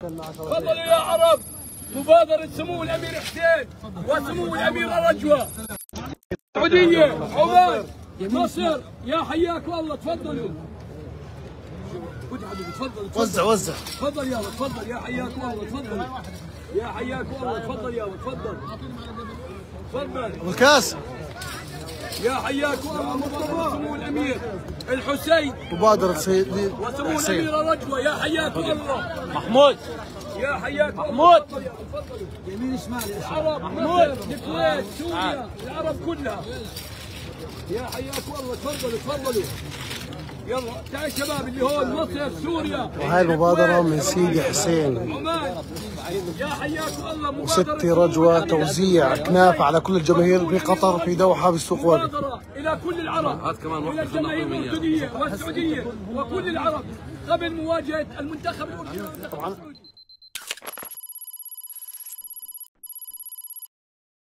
تفضلوا يا عرب. مبادرة سمو الأمير حسين وسمو الأمير رجوة، السعودية، عمان، مصر، يا حياكم الله. تفضلوا. وزع وزع. تفضل يلا، تفضل يا حياكم الله. تفضل يا حياكم الله. تفضل يلا، تفضل تفضل. والكاس يا حياكم الله. مبادرة سمو الأمير الحسين مبادرة سيدي وسمو الأمير رجوة، يا حياكم الله. محمود، يا حياكم محمود. الله. تفضلوا يمين شمال. العرب، محمود، الكويت، سوريا، العرب كلها، يا حياكم الله. تفضلوا تفضلوا يلا. تعال شباب اللي هون مصر، سوريا، وهاي المبادرة من سيدي حسين عمان، يا حياكم الله. وستي رجوة، توزيع كنافة على كل الجماهير في قطر، في دوحة، في السوق والي. مبادرة إلى كل العرب، إلى الجماهير الأردنية والسعودية وكل العرب قبل مواجهة المنتخب الأردني.